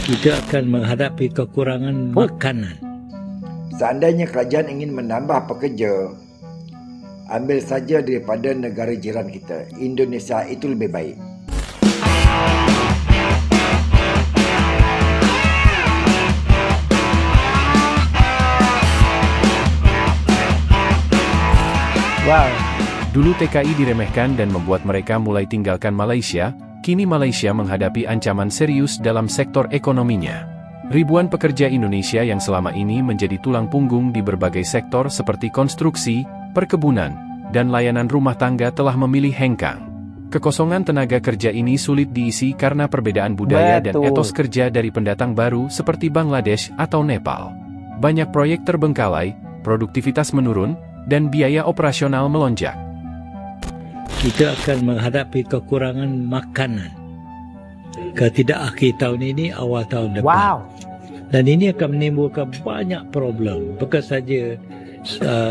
kita akan menghadapi kekurangan makanan. Seandainya kerajaan ingin menambah pekerja, ambil saja daripada negara jiran kita. Indonesia itu lebih baik. Wow. Dulu TKI diremehkan dan membuat mereka mulai tinggalkan Malaysia, kini Malaysia menghadapi ancaman serius dalam sektor ekonominya. Ribuan pekerja Indonesia yang selama ini menjadi tulang punggung di berbagai sektor seperti konstruksi, perkebunan, dan layanan rumah tangga telah memilih hengkang. Kekosongan tenaga kerja ini sulit diisi karena perbedaan budaya dan etos kerja dari pendatang baru seperti Bangladesh atau Nepal. Banyak proyek terbengkalai, produktivitas menurun, dan biaya operasional melonjak. Kita akan menghadapi kekurangan makanan. Tidak akhir tahun ini, awal tahun depan. Wow. Dan ini akan menimbulkan banyak problem. Bukan saja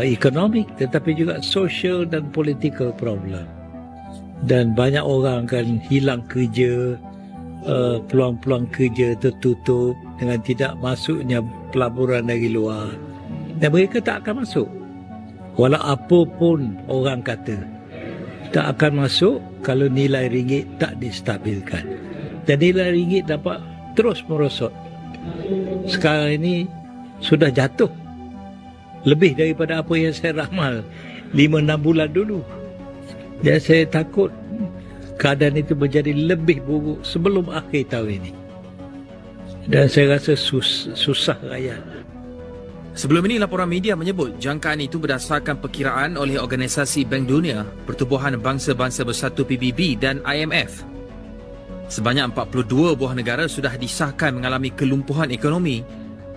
ekonomik, tetapi juga social dan political problem. Dan banyak orang akan hilang kerja, peluang-peluang kerja tertutup dengan tidak masuknya pelaburan dari luar. Dan mereka tak akan masuk. Walau apa pun orang kata, tak akan masuk kalau nilai ringgit tak distabilkan. Dan nilai ringgit dapat terus merosot. Sekarang ini sudah jatuh lebih daripada apa yang saya ramal 5-6 bulan dulu. Dan saya takut keadaan itu menjadi lebih buruk sebelum akhir tahun ini. Dan saya rasa susah rakyat. Sebelum ini, laporan media menyebut jangkaan itu berdasarkan perkiraan oleh Organisasi Bank Dunia, Pertubuhan Bangsa-Bangsa Bersatu PBB dan IMF. Sebanyak 42 buah negara sudah disahkan mengalami kelumpuhan ekonomi.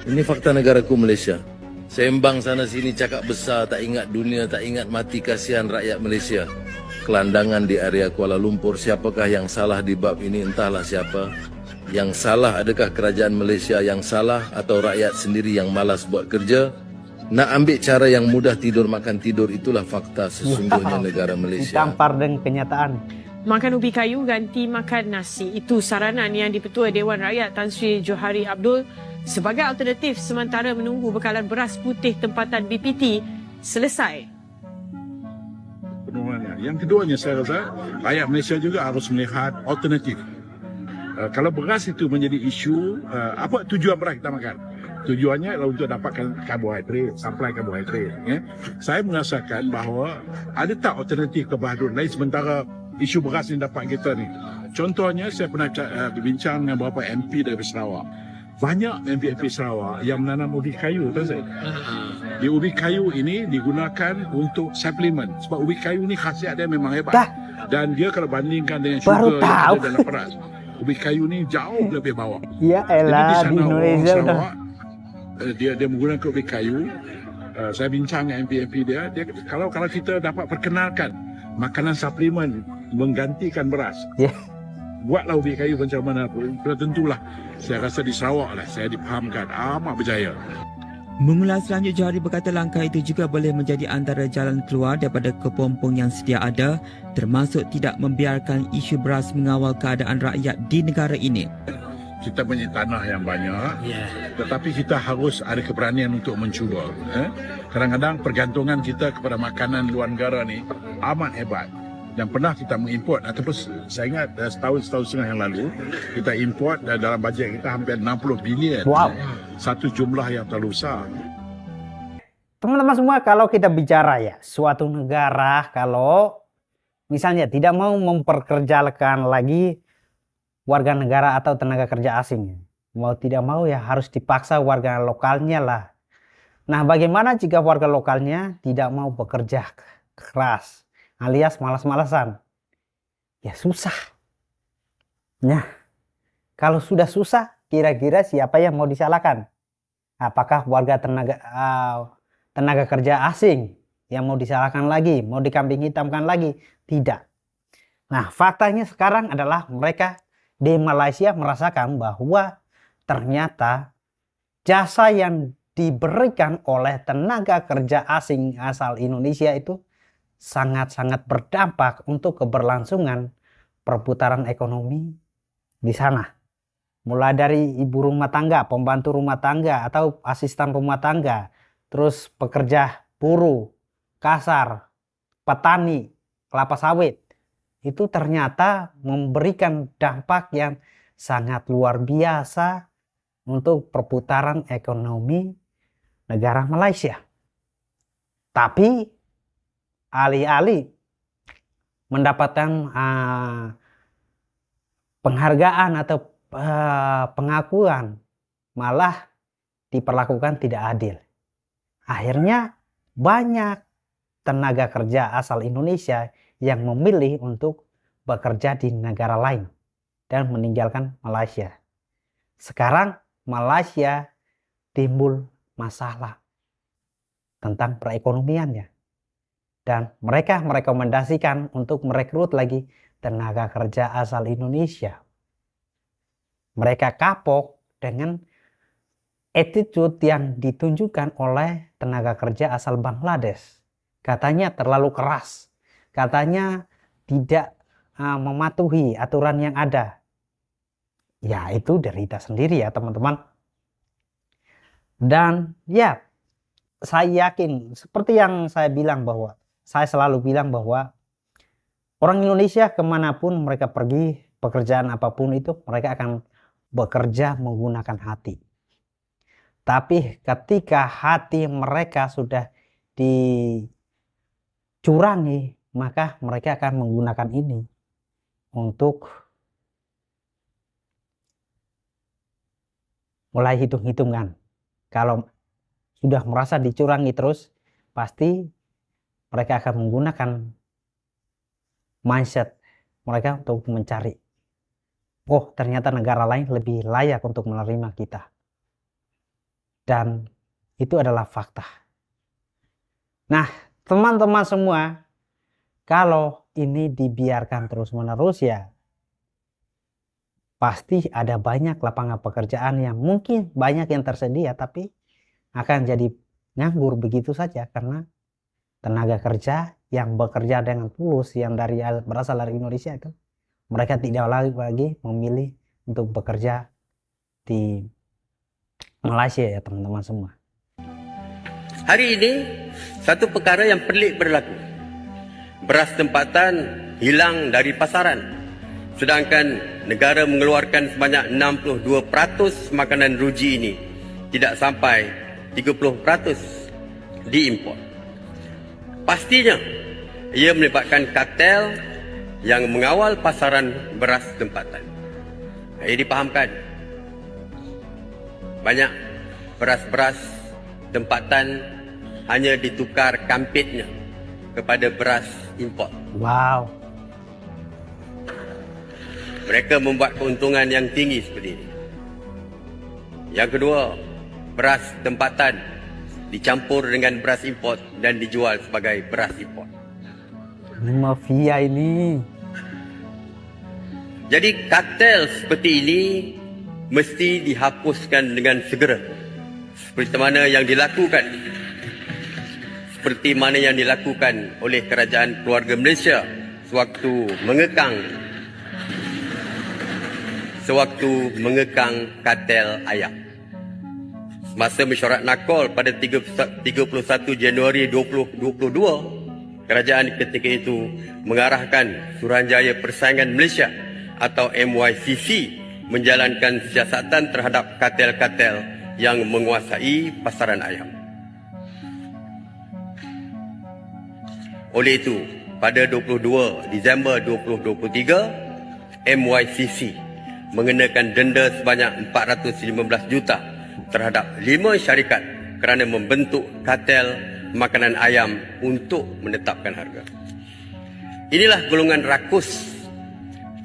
Ini fakta negaraku Malaysia. Sembang sana sini cakap besar, tak ingat dunia, tak ingat mati, kasihan rakyat Malaysia. Kelandangan di area Kuala Lumpur, siapakah yang salah di bab ini, entahlah siapa. Yang salah adakah kerajaan Malaysia yang salah atau rakyat sendiri yang malas buat kerja? Nak ambil cara yang mudah tidur makan tidur, itulah fakta sesungguhnya negara Malaysia. Ditampar dengan kenyataan. Makan ubi kayu ganti makan nasi. Itu saranan yang Dipertua Dewan Rakyat Tan Sri Johari Abdul sebagai alternatif sementara menunggu bekalan beras putih tempatan BPT selesai. Penurunan. Yang keduanya saya rasa rakyat Malaysia juga harus melihat alternatif. Kalau beras itu menjadi isu, apa tujuan beras kita makan? Tujuannya adalah untuk dapatkan karbohidrat, supply karbohidrat. Ya. Saya merasakan bahawa ada tak alternatif kebahagiaan lain sementara isu beras yang dapat kita ni. Contohnya saya pernah berbincang dengan beberapa MP dari Sarawak. Banyak MP Sarawak yang menanam ubi kayu, tuan saya. Di ubi kayu ini digunakan untuk suplemen. Sebab ubi kayu ni khasiat dia memang hebat. Dan dia kalau bandingkan dengan sugar yang ada dalam beras, ubi kayu ni jauh lebih bawah. Ya elah, di Indonesia dah. Dia menggunakan ubi kayu. Saya bincang dengan MP dia kalau kita dapat perkenalkan makanan suplemen menggantikan beras. Buatlah ubi kayu macam mana pun, tentulah saya rasa di Sarawak lah saya dipahamkan amat berjaya. Mengulas lanjut, Johari berkata langkah itu juga boleh menjadi antara jalan keluar daripada kepompong yang sedia ada, termasuk tidak membiarkan isu beras mengawal keadaan rakyat di negara ini. Kita punya tanah yang banyak, tetapi kita harus ada keberanian untuk mencuba. Kadang-kadang pergantungan kita kepada makanan luar negara ni amat hebat. Dan pernah kita mengimport, ataupun saya ingat setahun setengah yang lalu, kita import dalam bajet kita hampir 60 bilion. Wow. Satu jumlah yang terlalu besar. Teman-teman semua, kalau kita bicara ya, suatu negara kalau misalnya tidak mau memperkerjakan lagi warga negara atau tenaga kerja asing, mau tidak mau ya harus dipaksa warga lokalnya lah. Nah, bagaimana jika warga lokalnya tidak mau bekerja keras, alias malas-malasan? Ya susah. Nah, kalau sudah susah, kira-kira siapa yang mau disalahkan? Apakah warga tenaga kerja asing yang mau disalahkan lagi, mau dikambing hitamkan lagi? Tidak. Nah, faktanya sekarang adalah mereka di Malaysia merasakan bahwa ternyata jasa yang diberikan oleh tenaga kerja asing asal Indonesia itu sangat-sangat berdampak untuk keberlangsungan perputaran ekonomi di sana. mulai dari ibu rumah tangga, pembantu rumah tangga, atau asisten rumah tangga, terus pekerja buruh, kasar, petani, kelapa sawit, itu ternyata memberikan dampak yang sangat luar biasa untuk perputaran ekonomi negara Malaysia. Tapi alih-alih mendapatkan penghargaan atau pengakuan, malah diperlakukan tidak adil. Akhirnya banyak tenaga kerja asal Indonesia yang memilih untuk bekerja di negara lain dan meninggalkan Malaysia. Sekarang Malaysia timbul masalah tentang perekonomiannya. Dan mereka merekomendasikan untuk merekrut lagi tenaga kerja asal Indonesia. Mereka kapok dengan attitude yang ditunjukkan oleh tenaga kerja asal Bangladesh. Katanya terlalu keras. Katanya tidak mematuhi aturan yang ada. Ya, itu derita sendiri ya teman-teman. Dan ya, saya yakin seperti yang saya bilang bahwa saya selalu bilang bahwa orang Indonesia kemanapun mereka pergi, pekerjaan apapun itu, mereka akan bekerja menggunakan hati. Tapi ketika hati mereka sudah dicurangi, maka mereka akan menggunakan ini untuk mulai hitung-hitungan. Kalau sudah merasa dicurangi terus, pasti mereka akan menggunakan mindset mereka untuk mencari, oh ternyata negara lain lebih layak untuk menerima kita. Dan itu adalah fakta. Nah, teman-teman semua, kalau ini dibiarkan terus-menerus ya, pasti ada banyak lapangan pekerjaan yang mungkin banyak yang tersedia, tapi akan jadi nganggur begitu saja karena tenaga kerja yang bekerja dengan tulus yang berasal dari Indonesia itu, mereka tidak lagi memilih untuk bekerja di Malaysia ya teman-teman semua. Hari ini satu perkara yang pelik berlaku. Beras tempatan hilang dari pasaran, sedangkan negara mengeluarkan sebanyak 62% makanan ruji ini, tidak sampai 30% diimport. Pastinya ia melibatkan kartel yang mengawal pasaran beras tempatan. Ia dipahamkan banyak beras-beras tempatan hanya ditukar kampitnya kepada beras import. Wow. Mereka membuat keuntungan yang tinggi seperti ini. Yang kedua, beras tempatan dicampur dengan beras import dan dijual sebagai beras import. Ini mafia ini. Jadi kartel seperti ini mesti dihapuskan dengan segera. Seperti mana yang dilakukan oleh kerajaan keluarga Malaysia sewaktu mengekang kartel ayam. Semasa mesyuarat nakol pada 31 Januari 2022, kerajaan ketika itu mengarahkan Suruhanjaya Persaingan Malaysia atau MYCC menjalankan siasatan terhadap kartel-kartel yang menguasai pasaran ayam. Oleh itu, pada 22 Disember 2023, MYCC mengenakan denda sebanyak 415 juta terhadap 5 syarikat kerana membentuk kartel makanan ayam untuk menetapkan harga. Inilah golongan rakus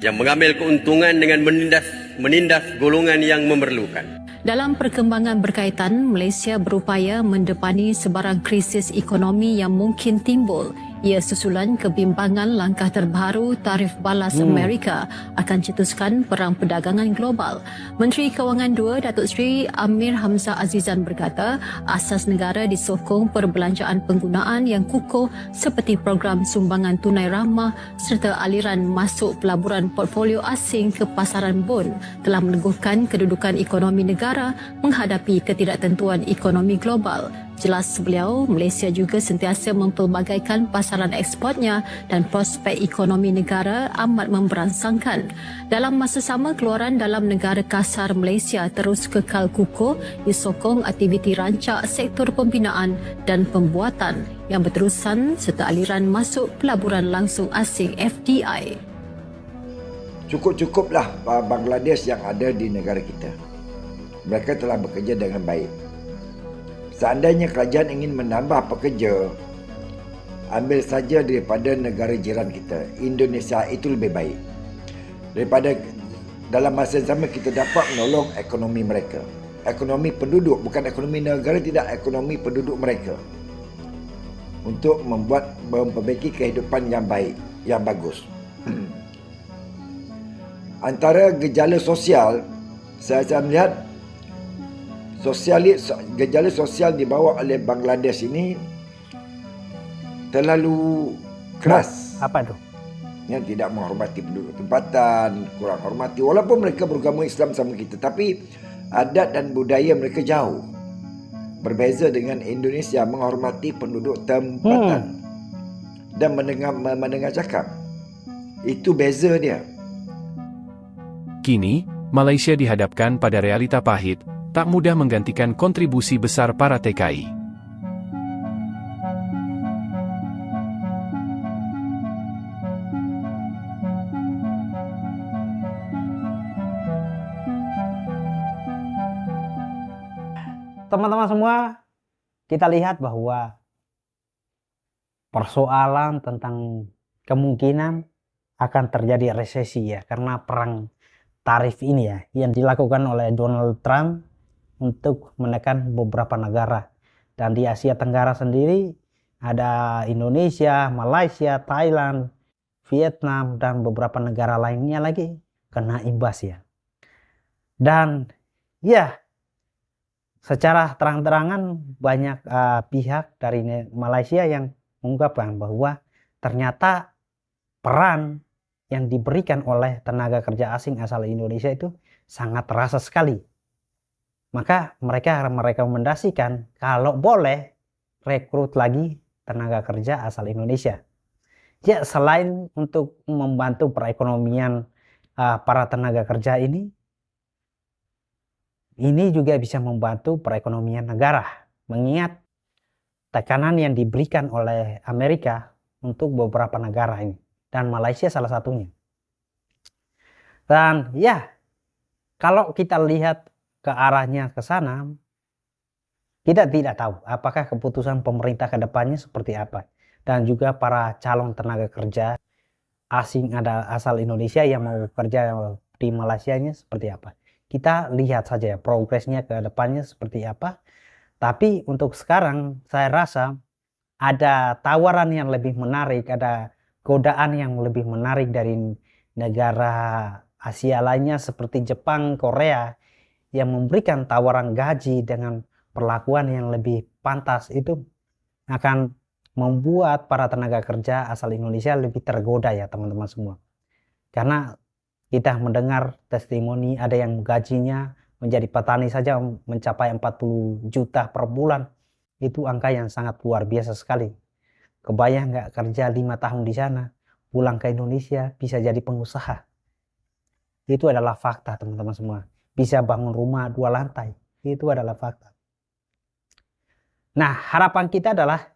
yang mengambil keuntungan dengan menindas golongan yang memerlukan. Dalam perkembangan berkaitan, Malaysia berupaya mendepani sebarang krisis ekonomi yang mungkin timbul Ia susulan kebimbangan langkah terbaru tarif balas Amerika akan cetuskan perang perdagangan global. Menteri Kewangan II Datuk Seri Amir Hamzah Azizan berkata, asas negara disokong perbelanjaan penggunaan yang kukuh seperti program sumbangan tunai ramah serta aliran masuk pelaburan portfolio asing ke pasaran bon telah meneguhkan kedudukan ekonomi negara menghadapi ketidaktentuan ekonomi global. Jelas beliau, Malaysia juga sentiasa mempelbagaikan pasaran ekspornya dan prospek ekonomi negara amat memberangsangkan. Dalam masa sama, keluaran dalam negara kasar Malaysia terus kekal kukuh disokong aktiviti rancak sektor pembinaan dan pembuatan yang berterusan serta aliran masuk pelaburan langsung asing FDI. Cukup-cukuplah Bangladesh yang ada di negara kita. Mereka telah bekerja dengan baik. Seandainya kerajaan ingin menambah pekerja, ambil saja daripada negara jiran kita. Indonesia itu lebih baik. Daripada dalam masa yang sama kita dapat menolong ekonomi mereka. Ekonomi penduduk, bukan ekonomi negara, tidak, ekonomi penduduk mereka. Untuk memperbaiki kehidupan yang baik, yang bagus. Antara gejala sosial, saya melihat gejala sosial dibawa oleh Bangladesh ini terlalu keras. Apa tu? Yang tidak menghormati penduduk tempatan, kurang hormati. Walaupun mereka beragama Islam sama kita, tapi adat dan budaya mereka jauh. Berbeza dengan Indonesia, menghormati penduduk tempatan dan mendengar cakap. Itu beza dia. Kini, Malaysia dihadapkan pada realita pahit, tak mudah menggantikan kontribusi besar para TKI. Teman-teman semua, kita lihat bahwa persoalan tentang kemungkinan akan terjadi resesi ya, karena perang tarif ini ya yang dilakukan oleh Donald Trump untuk menekan beberapa negara. Dan di Asia Tenggara sendiri ada Indonesia, Malaysia, Thailand, Vietnam, dan beberapa negara lainnya lagi kena imbas ya. Dan ya, secara terang-terangan banyak pihak dari Malaysia yang mengungkapkan bahwa ternyata peran yang diberikan oleh tenaga kerja asing asal Indonesia itu sangat terasa sekali. Maka mereka merekomendasikan kalau boleh rekrut lagi tenaga kerja asal Indonesia. Ya, selain untuk membantu perekonomian para tenaga kerja ini juga bisa membantu perekonomian negara. Mengingat tekanan yang diberikan oleh Amerika untuk beberapa negara ini. Dan Malaysia salah satunya. Dan ya, kalau kita lihat ke arahnya ke sana, kita tidak tahu apakah keputusan pemerintah ke depannya seperti apa. Dan juga para calon tenaga kerja asing asal Indonesia yang mau kerja di Malaysia-nya seperti apa. Kita lihat saja progresnya ke depannya seperti apa. Tapi untuk sekarang saya rasa ada tawaran yang lebih menarik, ada godaan yang lebih menarik dari negara Asia lainnya seperti Jepang, Korea yang memberikan tawaran gaji dengan perlakuan yang lebih pantas. Itu akan membuat para tenaga kerja asal Indonesia lebih tergoda ya teman-teman semua. Karena kita mendengar testimoni ada yang gajinya menjadi petani saja mencapai 40 juta per bulan. Itu angka yang sangat luar biasa sekali. Kebayang nggak kerja 5 tahun di sana, pulang ke Indonesia bisa jadi pengusaha. Itu adalah fakta teman-teman semua. Bisa bangun rumah 2 lantai. Itu adalah fakta. Nah, harapan kita adalah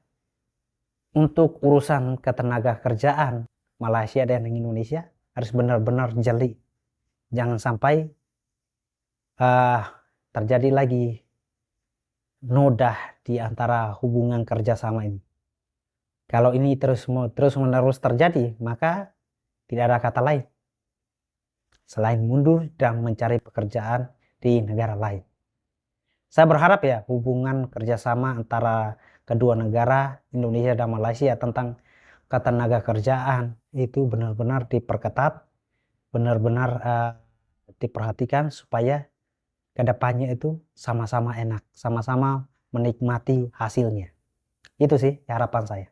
untuk urusan ketenaga kerjaan Malaysia dan Indonesia harus benar-benar jeli. Jangan sampai terjadi lagi noda di antara hubungan kerjasama ini. Kalau ini terus-menerus terjadi, maka tidak ada kata lain selain mundur dan mencari pekerjaan di negara lain. Saya berharap ya hubungan kerjasama antara kedua negara Indonesia dan Malaysia tentang ketenaga kerjaan itu benar-benar diperketat, benar-benar diperhatikan supaya kedepannya itu sama-sama enak, sama-sama menikmati hasilnya. Itu sih harapan saya.